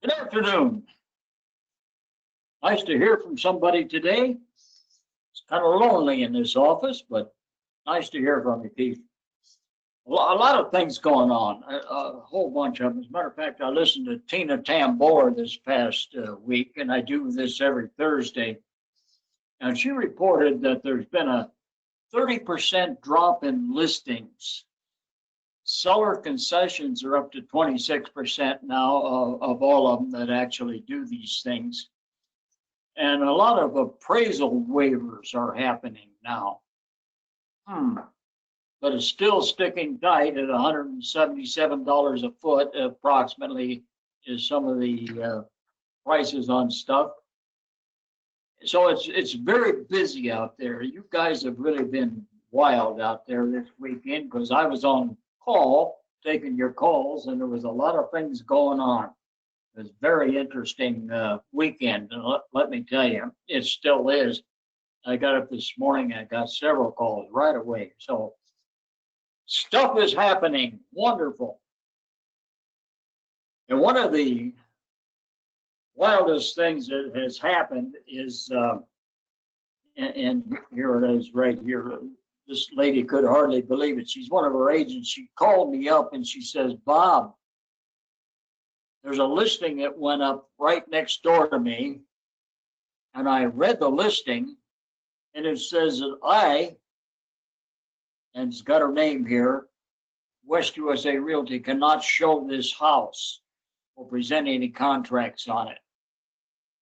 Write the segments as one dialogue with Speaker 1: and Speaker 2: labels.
Speaker 1: Good afternoon. Nice to hear from somebody today. It's kind of lonely in this office, but nice to hear from you, Keith. A lot of things going on, a whole bunch of them. As a matter of fact, I listened to Tina Tambor this past week, and I do this every Thursday. And she reported that there's been a 30% drop in listings. Seller concessions are up to 26% now of all of them that actually do these things. And a lot of appraisal waivers are happening now. But it's still sticking tight at $177 a foot, approximately, is some of the prices on stuff. So it's very busy out there. You guys have really been wild out there this weekend because I was on call, taking your calls, and there was a lot of things going on. It was a very interesting weekend, and let me tell you, it still is. I got up this morning and I got several calls right away. So stuff is happening. Wonderful. And one of the wildest things that has happened is, and here it is right here. This lady could hardly believe it. She's one of her agents. She called me up and she says, Bob, there's a listing that went up right next door to me. And I read the listing and it says that and it's got her name here, West USA Realty cannot show this house or present any contracts on it.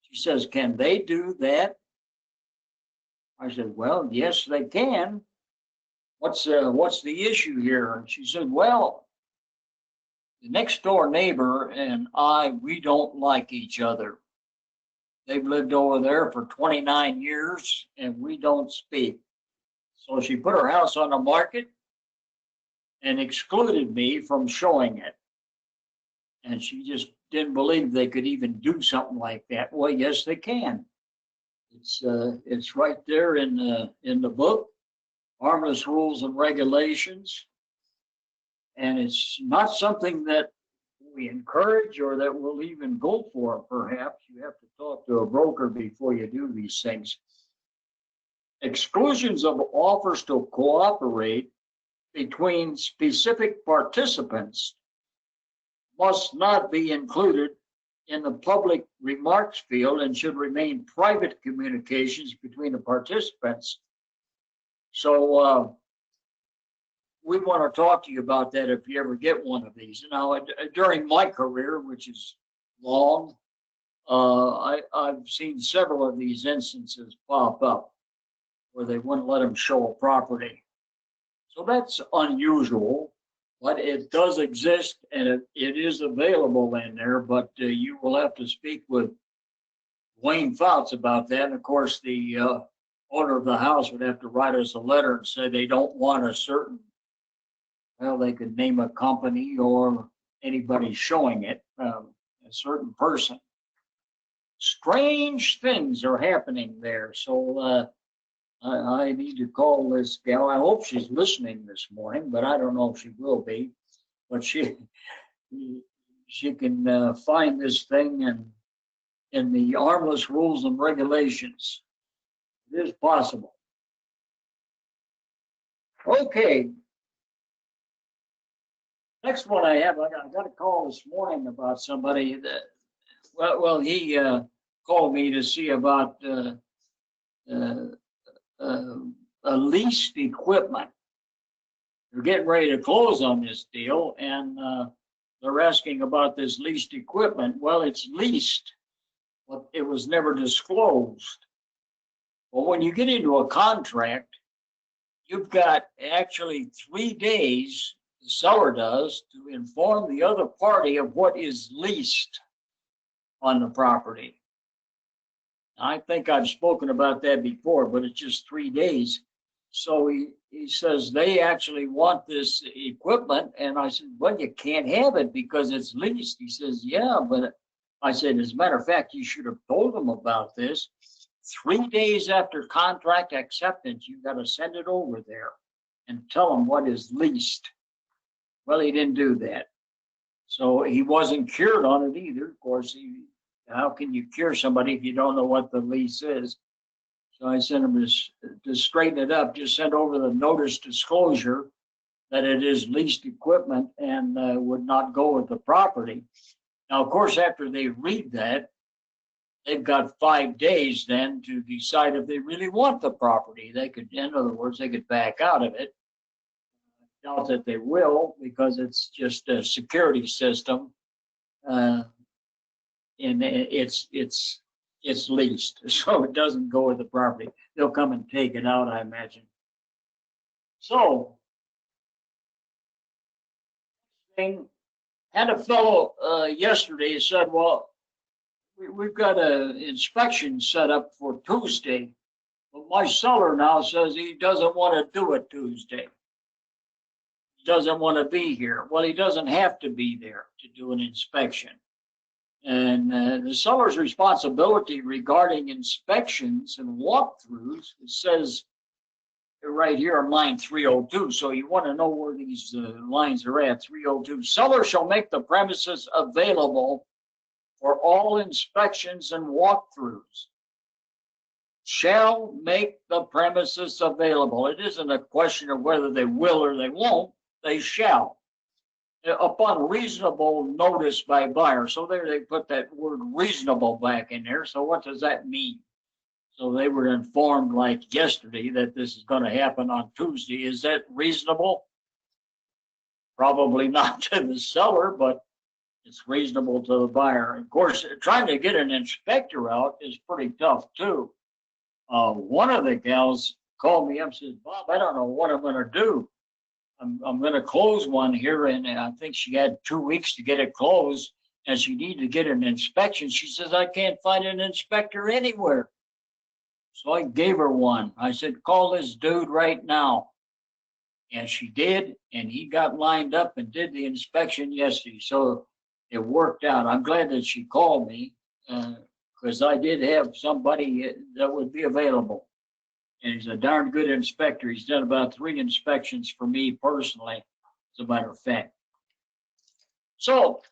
Speaker 1: She says, can they do that? I said, well, yes, they can. What's the issue here? And she said, well, the next door neighbor and we don't like each other. They've lived over there for 29 years and we don't speak. So she put her house on the market and excluded me from showing it. And she just didn't believe they could even do something like that. Well, yes, they can. It's right there in the book. Harmless rules and regulations. And it's not something that we encourage or that we'll even go for, perhaps. You have to talk to a broker before you do these things. Exclusions of offers to cooperate between specific participants must not be included in the public remarks field and should remain private communications between the participants. So we want to talk to you about that if you ever get one of these. Now, during my career, which is long, I've seen several of these instances pop up where they wouldn't let them show a property. So that's unusual, but it does exist and it is available in there, but you will have to speak with Wayne Fouts about that. And of course, the owner of the house would have to write us a letter and say they don't want a certain, well, they could name a company or anybody showing it, a certain person. Strange things are happening there. So I need to call this gal. I hope she's listening this morning, but I don't know if she will be. But she can find this thing in the harmless rules and regulations. It is possible. Okay. Next one I have, I got a call this morning about somebody that, well, he called me to see about leased equipment. They're getting ready to close on this deal, and they're asking about this leased equipment. Well, it's leased, but it was never disclosed. Well, when you get into a contract, you've got actually 3 days, the seller does, to inform the other party of what is leased on the property. I think I've spoken about that before, but it's just 3 days. So he says they actually want this equipment. And I said, well, you can't have it because it's leased. He says, yeah, but I said, as a matter of fact, you should have told them about this. 3 days after contract acceptance, you got to send it over there and tell them what is leased. Well, he didn't do that. So he wasn't cured on it either. Of course, how can you cure somebody if you don't know what the lease is? So I sent him to straighten it up, just sent over the notice disclosure that it is leased equipment and would not go with the property. Now, of course, after they read that, they've got 5 days then to decide if they really want the property. They could, in other words, they could back out of it. I doubt that they will, because it's just a security system, and it's leased, so it doesn't go with the property. They'll come and take it out, I imagine. So, had a fellow yesterday said, well, we've got an inspection set up for Tuesday, but my seller now says he doesn't want to do it Tuesday. He doesn't want to be here. Well, he doesn't have to be there to do an inspection. And the seller's responsibility regarding inspections and walkthroughs, it says right here on line 302. So you want to know where these lines are at. 302. Seller shall make the premises available for all inspections and walkthroughs. Shall make the premises available. It isn't a question of whether they will or they won't. They shall, upon reasonable notice by buyer. So there they put that word reasonable back in there. So what does that mean? So they were informed like yesterday that this is going to happen on Tuesday. Is that reasonable? Probably not to the seller, but it's reasonable to the buyer. Of course, trying to get an inspector out is pretty tough too. One of the gals called me up and said, Bob, I don't know what I'm going to do. I'm going to close one here, and I think she had 2 weeks to get it closed, and she needed to get an inspection. She says, I can't find an inspector anywhere. So I gave her one. I said, call this dude right now. And she did, and he got lined up and did the inspection yesterday. So it worked out. I'm glad that she called me, because I did have somebody that would be available. And he's a darn good inspector. He's done about 3 inspections for me personally, as a matter of fact. So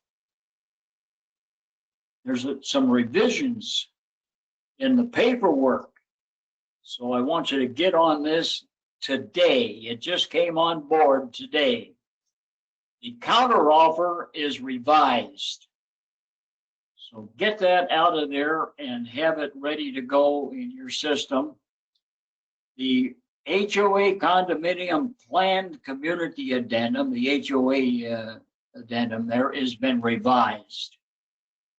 Speaker 1: there's some revisions in the paperwork. So I want you to get on this today. It just came on board today. The counteroffer is revised. So get that out of there and have it ready to go in your system. The HOA condominium planned community addendum, the HOA addendum there, has been revised.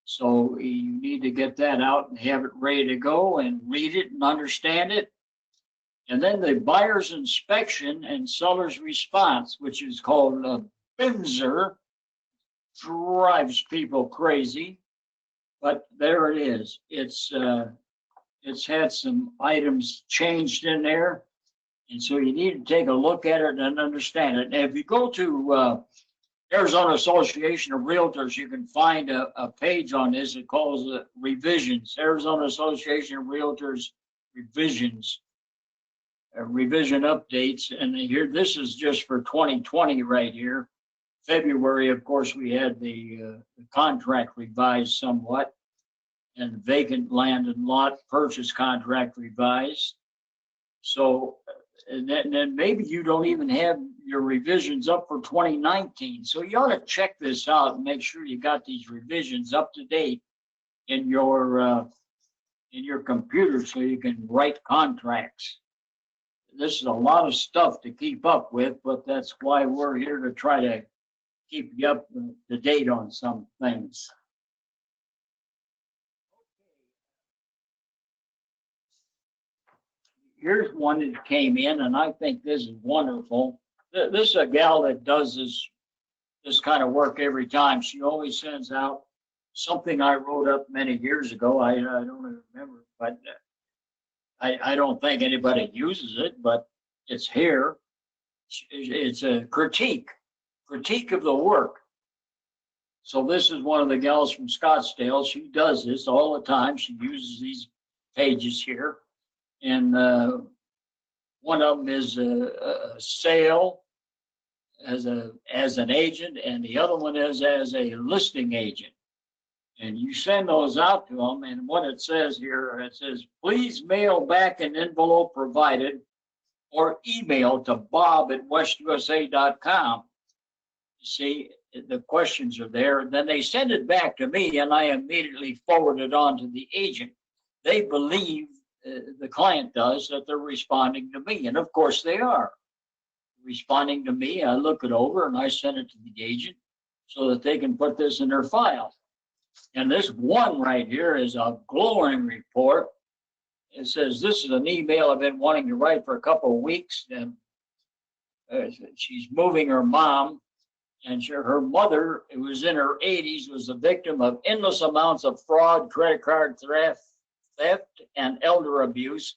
Speaker 1: So you need to get that out and have it ready to go and read it and understand it. And then the buyer's inspection and seller's response, which is called a BIMSR, drives people crazy. But there it is. It's had some items changed in there. And so you need to take a look at it and understand it. And if you go to Arizona Association of Realtors, you can find a page on this. It calls it revisions. Arizona Association of Realtors revisions, revision updates. And here, this is just for 2020 right here. February, of course, we had the contract revised somewhat, and vacant land and lot purchase contract revised. So, and then maybe you don't even have your revisions up for 2019. So you ought to check this out and make sure you got these revisions up to date in your computer so you can write contracts. This is a lot of stuff to keep up with, but that's why we're here to try to keep you up to date on some things. Here's one that came in, and I think this is wonderful. This is a gal that does this kind of work every time. She always sends out something I wrote up many years ago. I don't remember, but I don't think anybody uses it, but it's here. It's a critique of the work. So this is one of the gals from Scottsdale. She does this all the time. She uses these pages here. And one of them is a sale as an agent, and the other one is as a listing agent. And you send those out to them, and what it says here, it says, please mail back an envelope provided or email to bob@westusa.com. See, the questions are there. Then they send it back to me, and I immediately forward it on to the agent. They believe, the client does, that they're responding to me. And of course they are responding to me. I look it over and I send it to the agent so that they can put this in their file. And this one right here is a glowing report. It says, this is an email I've been wanting to write for a couple of weeks. And she's moving her mom, and her mother, who was in her 80s, was a victim of endless amounts of fraud, credit card theft, and elder abuse.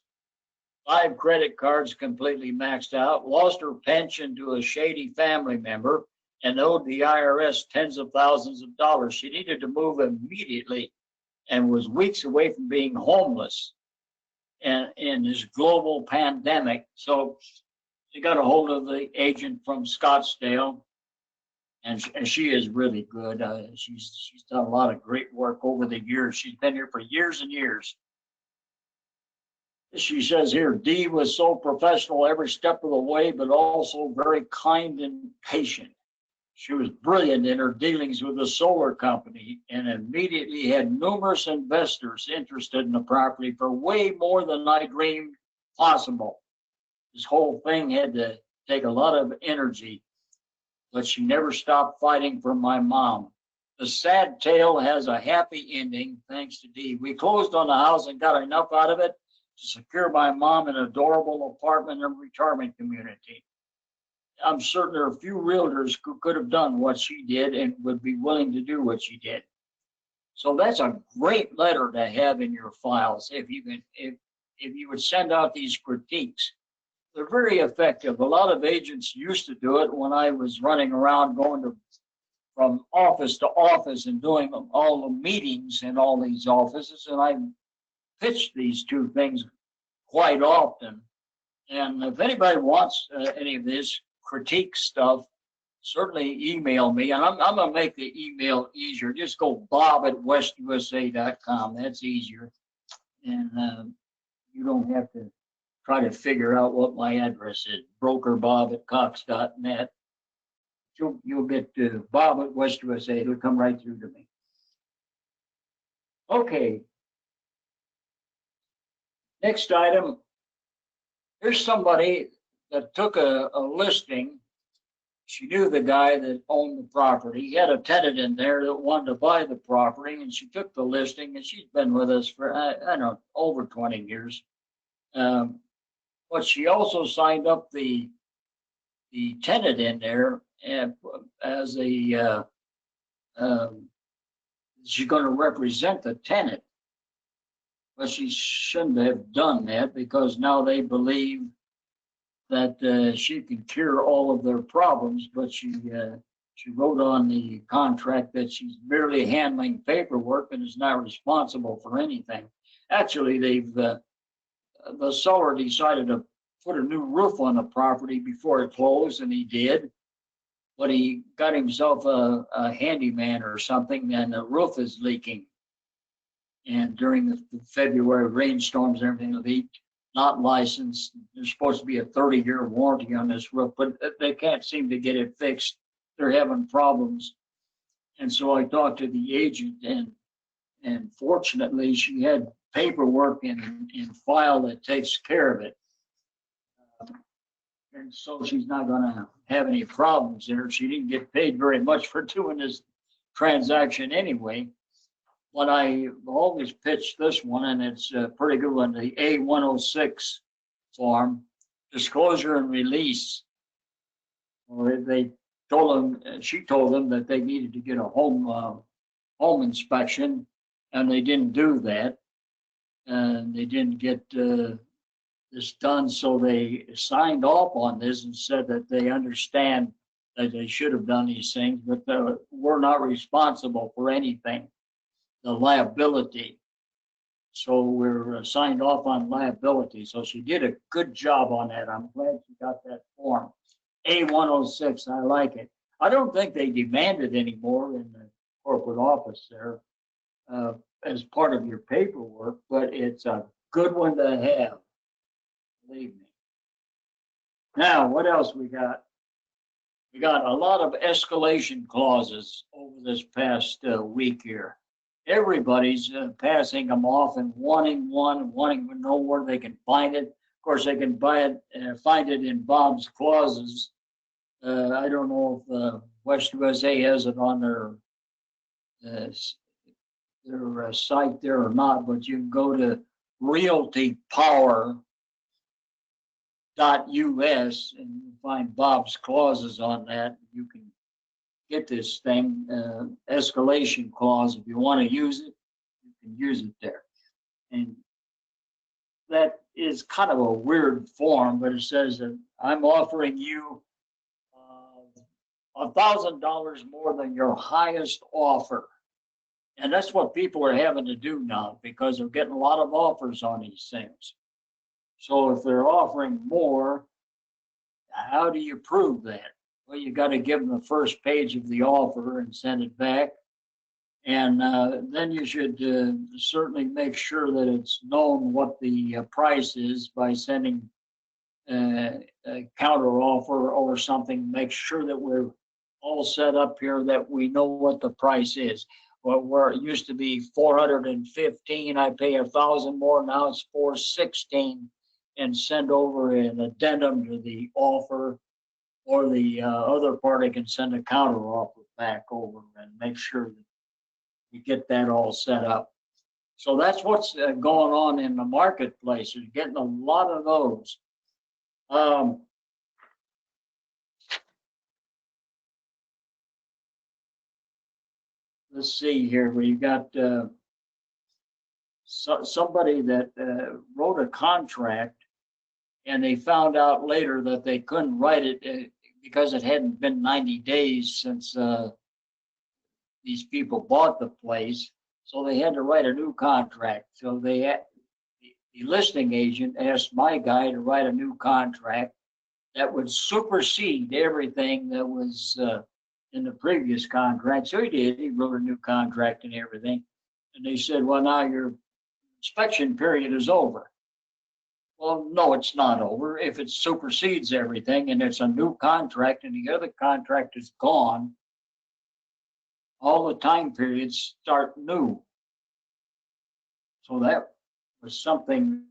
Speaker 1: 5 credit cards completely maxed out, lost her pension to a shady family member, and owed the IRS tens of thousands of dollars. She needed to move immediately and was weeks away from being homeless and in this global pandemic. So she got a hold of the agent from Scottsdale, and she is really good. She's done a lot of great work over the years. She's been here for years and years. She says here, Dee was so professional every step of the way, but also very kind and patient. She was brilliant in her dealings with the solar company and immediately had numerous investors interested in the property for way more than I dreamed possible. This whole thing had to take a lot of energy, but she never stopped fighting for my mom. The sad tale has a happy ending, thanks to Dee. We closed on the house and got enough out of it to secure my mom an adorable apartment and retirement community. I'm certain there are a few realtors who could have done what she did and would be willing to do what she did. So that's a great letter to have in your files. If you would send out these critiques, they're very effective. A lot of agents used to do it when I was running around going from office to office and doing all the meetings in all these offices, and I pitched these 2 things quite often. And if anybody wants any of this critique stuff, certainly email me. And I'm going to make the email easier. Just go bob@westusa.com. That's easier. And you don't have to try to figure out what my address is, brokerbob@cox.net. You'll get Bob@westusa. It'll come right through to me. Okay. Next item. Here's somebody that took a listing. She knew the guy that owned the property. He had a tenant in there that wanted to buy the property, and she took the listing, and she's been with us for, I don't know, over 20 years. But she also signed up the tenant in there as a, she's going to represent the tenant. But she shouldn't have done that, because now they believe that she can cure all of their problems. But she wrote on the contract that she's merely handling paperwork and is not responsible for anything. Actually, the seller decided to put a new roof on the property before it closed, and he did. But he got himself a handyman or something, and the roof is leaking. And during the February rainstorms and everything, it leaked. Not licensed. There's supposed to be a 30-year warranty on this roof, but they can't seem to get it fixed. They're having problems. And so I talked to the agent, and fortunately she had paperwork in file that takes care of it. And so she's not going to have any problems there. She didn't get paid very much for doing this transaction anyway. But I always pitch this one, and it's a pretty good one, the A106 form, disclosure and release. Or they told them, she told them that they needed to get a home inspection, and they didn't do that. And they didn't get this done, so they signed off on this and said that they understand that they should have done these things, but we're not responsible for anything. The liability. So we're signed off on liability. So she did a good job on that. I'm glad she got that form. A106. I like it. I don't think they demand it anymore in the corporate office there as part of your paperwork, but it's a good one to have. Believe me. Now, what else we got? We got a lot of escalation clauses over this past week here. Everybody's passing them off and wanting to know where they can find it. Of course, they can buy it, find it in Bob's clauses. I don't know if West USA has it on uh, site there or not, but you can go to realtypower.us and find Bob's clauses on that. You can get this thing, escalation clause. If you want to use it, you can use it there. And that is kind of a weird form, but it says that I'm offering you $1,000 more than your highest offer. And that's what people are having to do now because they're getting a lot of offers on these things. So if they're offering more, how do you prove that? Well, you got to give them the first page of the offer and send it back. And then you should certainly make sure that it's known what the price is by sending a counter offer or something. Make sure that we're all set up here that we know what the price is. Well, where it used to be 415, I pay 1,000 more. Now it's 416, and send over an addendum to the offer, or the other party can send a counter offer back over and make sure that you get that all set up. So that's what's going on in the marketplace. You're getting a lot of those. Let's see here. We got somebody that wrote a contract, and they found out later that they couldn't write it because it hadn't been 90 days since these people bought the place. So they had to write a new contract. So the listing agent asked my guy to write a new contract that would supersede everything that was in the previous contract. So he did. He wrote a new contract and everything. And they said, well, now your inspection period is over. Well, no, it's not over. If it supersedes everything and it's a new contract and the other contract is gone, all the time periods start new. So that was something.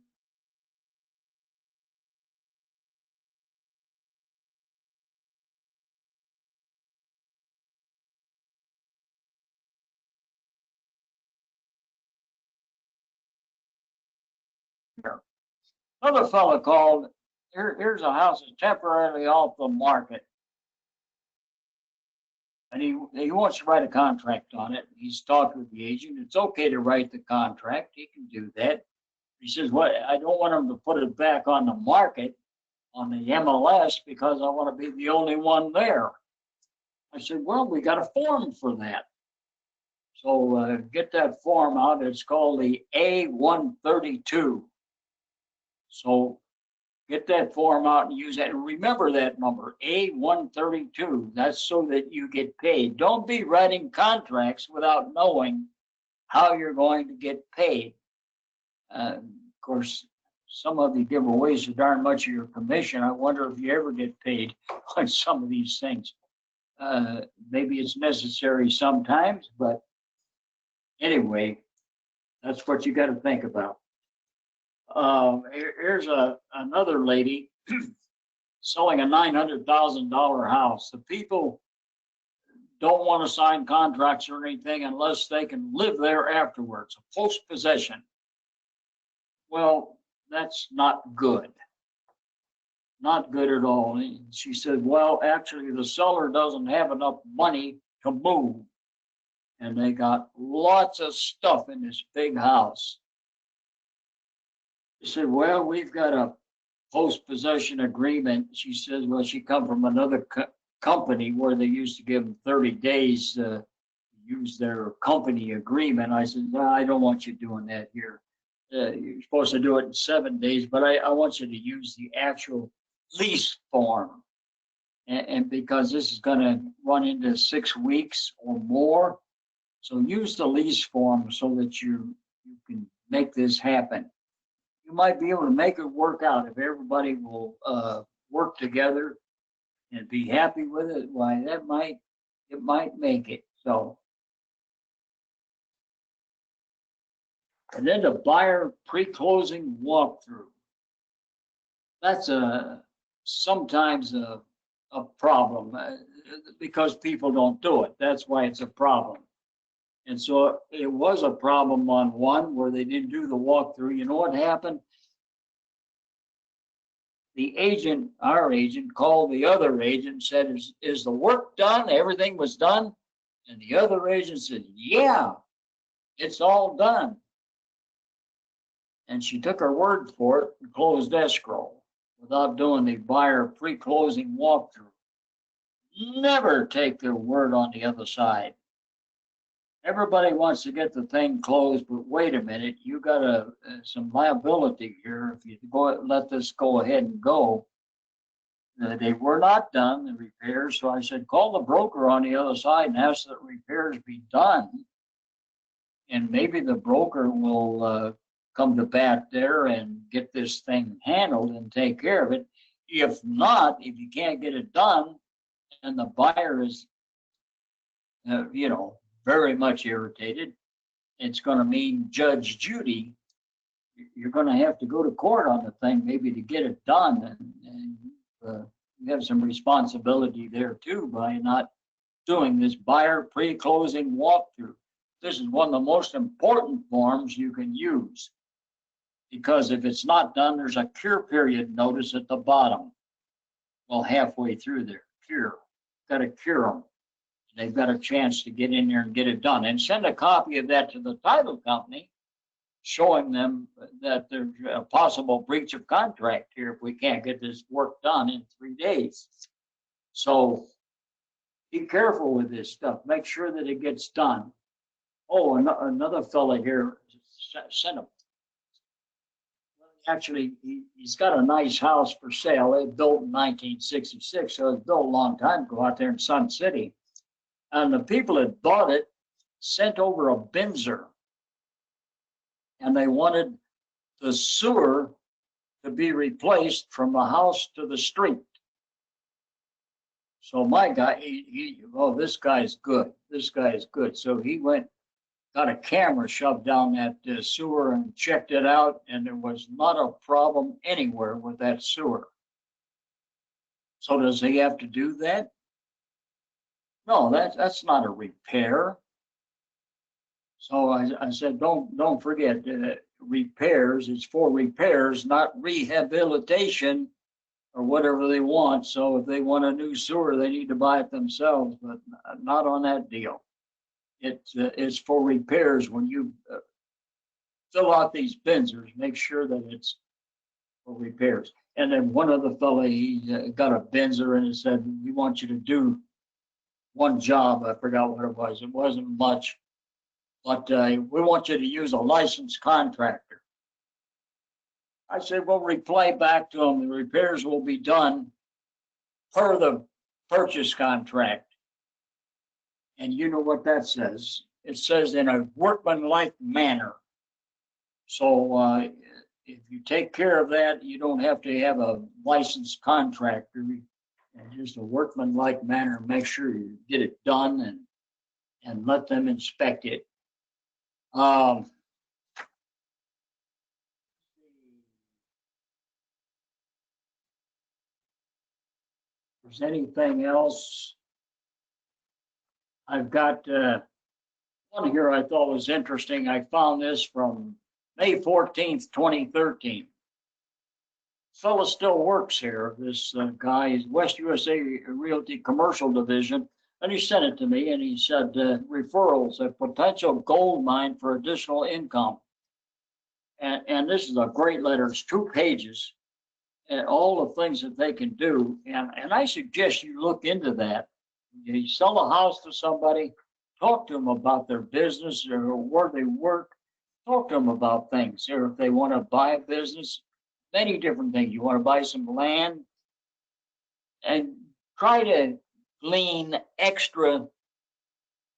Speaker 1: Another fellow called. Here's a house that's temporarily off the market, and he wants to write a contract on it. He's talked with the agent. It's okay to write the contract. He can do that. He says, "What? I don't want him to put it back on the market on the MLS because I want to be the only one there." I said, "Well, we got a form for that. So get that form out. It's called the A132. So get that form out and use that. And remember that number, A132. That's so that you get paid. Don't be writing contracts without knowing how you're going to get paid. Of course, some of you give away so darn much of your commission. I wonder if you ever get paid on some of these things. Maybe it's necessary sometimes, but anyway, that's what you got to think about. Here's another lady selling a $900,000 house. The people don't want to sign contracts or anything unless they can live there afterwards, a post-possession. Well, that's not good. Not good at all. And she said, well, actually, the seller doesn't have enough money to move. And they got lots of stuff in this big house. She said, well, we've got a post-possession agreement. She says, well, she come from another company where they used to give them 30 days to use their company agreement. I said, no, I don't want you doing that here. You're supposed to do it in 7 days, but I want you to use the actual lease form. and because this is going to run into 6 weeks or more. So use the lease form so that you can make this happen. You might be able to make it work out if everybody will work together and be happy with it. Why, it might make it. So, and then the buyer pre-closing walkthrough. That's sometimes a problem because people don't do it. That's why it's a problem. And so it was a problem on one where they didn't do the walkthrough. You know what happened? The agent, our agent, called the other agent and said, is the work done? Everything was done? And the other agent said, yeah, it's all done. And she took her word for it and closed escrow without doing the buyer pre-closing walkthrough. Never take their word on the other side. Everybody wants to get the thing closed, but wait a minute, you got some liability here. If you let this go ahead and go, they were not done, the repairs. So I said, call the broker on the other side and ask that repairs be done. And maybe the broker will come to bat there and get this thing handled and take care of it. If not, if you can't get it done and the buyer is, very much irritated, it's going to mean Judge Judy. You're going to have to go to court on the thing, maybe to get it done. And you have some responsibility there too by not doing this buyer pre-closing walkthrough. This is one of the most important forms you can use because if it's not done, there's a cure period notice at the bottom. Well, halfway through there, cure. Got to cure them. They've got a chance to get in there and get it done. And send a copy of that to the title company, showing them that there's a possible breach of contract here if we can't get this work done in 3 days. So be careful with this stuff. Make sure that it gets done. Oh, another fella here sent him. Actually, he's got a nice house for sale. It was built in 1966, so it was built a long time ago out there in Sun City. And the people that bought it sent over a Benzer. And they wanted the sewer to be replaced from the house to the street. So my guy, this guy's good. This guy is good. So he went, got a camera shoved down that sewer and checked it out. And there was not a problem anywhere with that sewer. So does he have to do that? No, that's not a repair. So I said, don't forget repairs. It's for repairs, not rehabilitation or whatever they want. So if they want a new sewer, they need to buy it themselves, but not on that deal. It's for repairs. When you fill out these benzers, make sure that it's for repairs. And then one other fella, he got a benzer and he said, we want you to do one job. I forgot what it was. It wasn't much, but we want you to use a licensed contractor. I said, well, reply back to them. The repairs will be done per the purchase contract. And you know what that says? It says in a workmanlike manner. So if you take care of that, you don't have to have a licensed contractor. And just a workmanlike manner, make sure you get it done and let them inspect it. If there's anything else, I've got one here I thought was interesting. I found this from May 14th, 2013. Fellow still works here. This guy is West USA Realty Commercial Division, and he sent it to me, and he said, referrals, a potential gold mine for additional income. And this is a great letter. It's 2 pages, and all the things that they can do. And I suggest you look into that. You sell a house to somebody, talk to them about their business or where they work. Talk to them about things. Or if they want to buy a business, many different things. You want to buy some land, and try to glean extra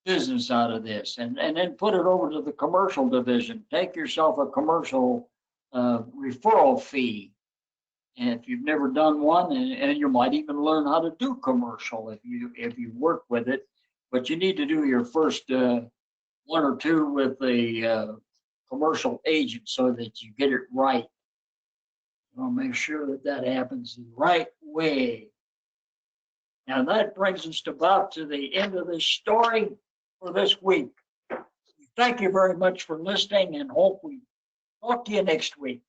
Speaker 1: business out of this and then put it over to the commercial division. Take yourself a commercial referral fee. And if you've never done one, and you might even learn how to do commercial if you work with it, but you need to do your first one or two with a commercial agent so that you get it right. I'll make sure that that happens the right way. Now that brings us about to the end of this story for this week. Thank you very much for listening and hope we talk to you next week.